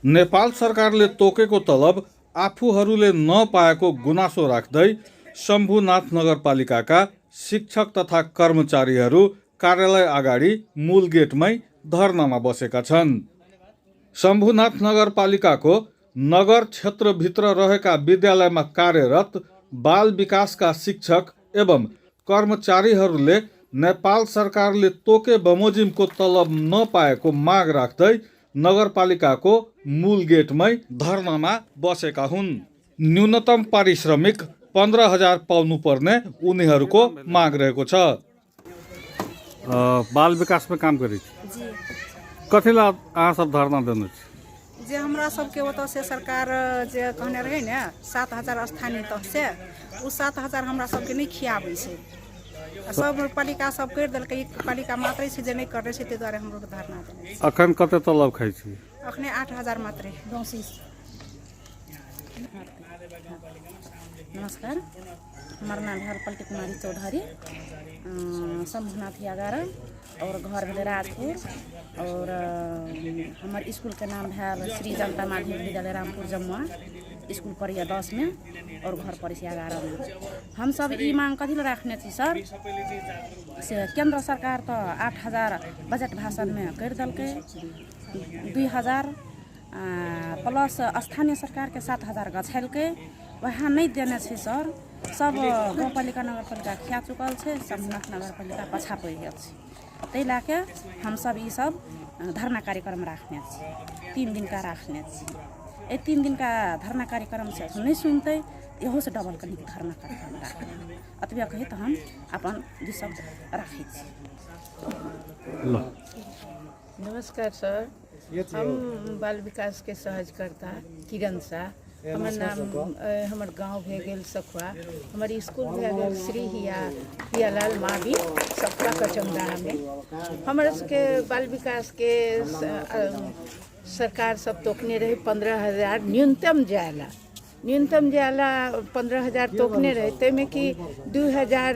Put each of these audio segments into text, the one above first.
नेपाल सरकारले तोकेको तलब आफूहरूले नपाएको गुनासो राख्दै शम्भुनाथ नगरपालिकाका शिक्षक तथा कर्मचारीहरू कार्यालय अगाडि मूल गेटमै धर्नामा बसेका छन्। शम्भुनाथ नगरपालिकाको नगर क्षेत्रभित्र रहेका विद्यालयमा कार्यरत बाल विकासका शिक्षक एवं कर्मचारीहरूले नेपाल सरकारले तोके बमोजिमको तलब नपाएको माग राख्दै नगरपालिकाको मूल गेटमै धर्नामा बसेका हुन्। न्यूनतम पारिश्रमिक 15,000 पाउनुपर्ने उनीहरूको माग रहेको छ। बाल विकासमा काम करी जी कथिला अहाँ सब धरना देनु जे हमरा सबके ओतऽ से सरकार जे कहने रहे ने 7,000 स्थानीय तह से उ 7,000 हमरा सबके नहीं खियाबै छै। सब पालिका सब कर देलकै, पालिका मात्रै छै जे नहीं करे छै, ताहि दुआरे हमरो धरना देने छै। अखन कते तलब खाइ छी? अखने 8,000 मात्रै गौसी। नमस्कार, हमार नाम है पलटी कुमारी चौधरी, शंभुनाथ यागारा और घर भेले राजपुर और हमार स्कूल के नाम है श्री जनता माध्यमिक विद्यालय रामपुर जमुआ। स्कूल पढ़िए 10 में और घर पढ़े 11 में। हम सब ई मांग कथी ला रखने छी सर से केंद्र सरकार तो 8,000 बजट भाषण में कर देलकै, 2,000 प्लस स्थानीय सरकार के 7,000 गछलकै, वहाँ नहीं देने छै सर। सब गाउँपालिका नगरपालिका खिया चुकल छै, शम्भुनाथ नगरपालिका पछा पड़ि गेल छै। ताहि लाके हम सब ई सब धरना कार्यक्रम राखने छी, 3 दिन का राखने छी। 3 दिन का धरना कार्यक्रम से नहीं सुनते, इहो से डबल कनी धरना कार्यक्रम राखने अतबे कही तो हम अपन सब राखै छी। नमस्कार सर, हम बाल विकास के सहजकर्ता किरण शाह। हमर नाम हमर गांव भे गेल सखुआ, हमर स्कूल भे गेल श्री हियालाल मावी सखुआ कचमदाहा में। हमर सबके बाल विकास के सरकार सब तोकने रहे 15,000 न्यूनतम जायला 15,000 तोकने रहे, तैमें कि 2,000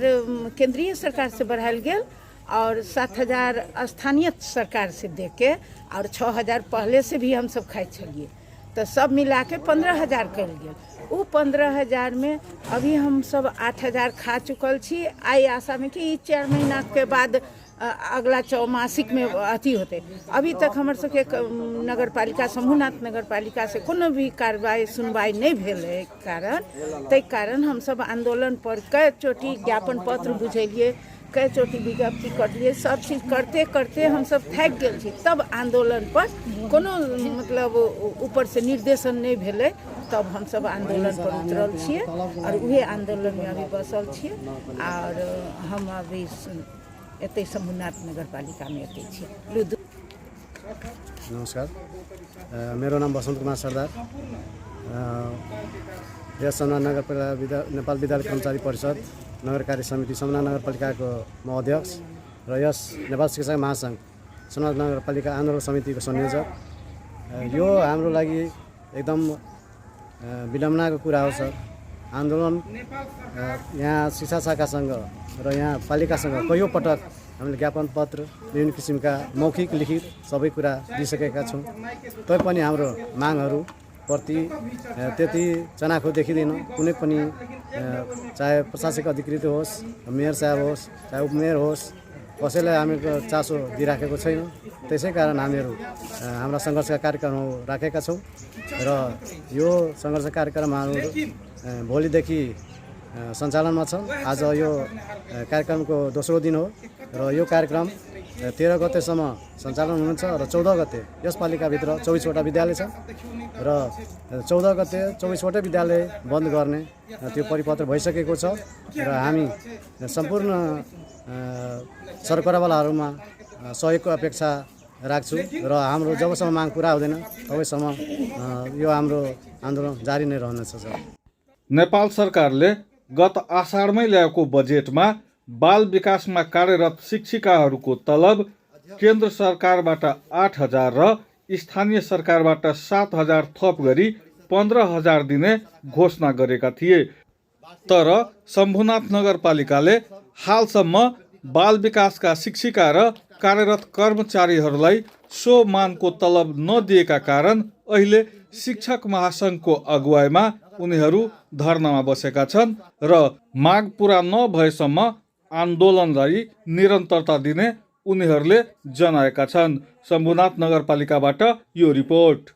केंद्रीय सरकार से बढ़ायल गेल और 7,000 स्थानीय सरकार से दे के और 6,000 पहले से भी हम सब खाई छलिए, तो सब मिला के 15,000 कर गेल। वो 15,000 में अभी हम सब 8,000 खा चुकल छी। आई आशा में कि 4 महीना के बाद अगला चौमासिक में अथी होते। अभी तक हमर सबके नगर पालिका शंभुनाथ नगर पालिका से कोनो भी कार्रवाई सुनवाई नहीं भेल है कारण हम सब आंदोलन पर कई चोटी ज्ञापन पत्र बुझेलिए, कई चोटी विज्ञप्ति करलिए, सब चीज करते करते हम सब थक गेल छी। तब आंदोलन पर कोनो मतलब ऊपर से निर्देशन नहीं भेले, तब हम सब आंदोलन पर उतरल छिए और उहे आंदोलन में अभी बसल छिए। और हम अभी एते शंभुनाथ नगरपालिका में एते छिए। नमस्कार, मेरो नाम बसंत कुमार सरदार, यस शम्भुनाथ नगरपालिका नेपाल विद्यालय कर्मचारी परिषद नगर कार्य समिति शम्भुनाथ नगरपालिकाको म अध्यक्ष र यस नेपाल शिक्षक महासङ्घ शम्भुनाथ नगरपालिका आन्दोलन समितिको संयोजक। यो हाम्रो लागि एकदम विडम्बनाको कुरा हो सर। आन्दोलन यहाँ शिक्षा शाखासँग र यहाँ पालिकासँग कयौँ पटक हामीले ज्ञापन पत्र विभिन्न किसिमका मौखिक लिखित सबै कुरा दिइसकेका छौँ, तैपनि हाम्रो मागहरू प्रति त्यति चनाखो देखिँदैन। कुनै पनि चाहे प्रशासनिक अधिकृत होस्, मेयर साहब होस्, चाहे उपमेयर होस्, कसैलाई हामीको चासो दिइराखेको छैन। त्यसै कारण हामीहरू हाम्रा सङ्घर्षका कार्यक्रमहरू राखेका छौँ र यो सङ्घर्ष कार्यक्रम हाम्रो भोलिदेखि सञ्चालनमा छ। आज यो कार्यक्रमको दोस्रो दिन हो र यो कार्यक्रम 13 गतेसम्म सञ्चालन हुनुहुन्छ र 14 गते यस पालिकाभित्र 24वटा विद्यालय छ र 14 गते 24वटै विद्यालय बन्द गर्ने त्यो परिपत्र भइसकेको छ र हामी सम्पूर्ण सरकारवालाहरूमा सहयोगको अपेक्षा राख्छु र हाम्रो जबसम्म माग पुरा हुँदैन तबैसम्म यो हाम्रो आन्दोलन जारी नै रहनेछ सर। नेपाल सरकारले गत आषाढमै ल्याएको बजेटमा बाल विकासमा कार्यरत शिक्षिकाहरूको तलब केन्द्र सरकारबाट 8,000 र स्थानीय सरकारबाट 7,000 थप गरी 15,000 दिने घोषणा गरेका थिए। तर शम्भुनाथ नगरपालिकाले हालसम्म बाल विकासका शिक्षिका र कार्यरत कर्मचारीहरूलाई सो मानको तलब नदिएका कारण अहिले शिक्षक महासङ्घको अगुवाईमा उनीहरू धरनामा बसेका छन् र माग पूरा नभएसम्म आन्दोलनलाई निरन्तरता दिने उनीहरूले जनाएका छन्। शम्भुनाथ नगरपालिकाबाट यो रिपोर्ट।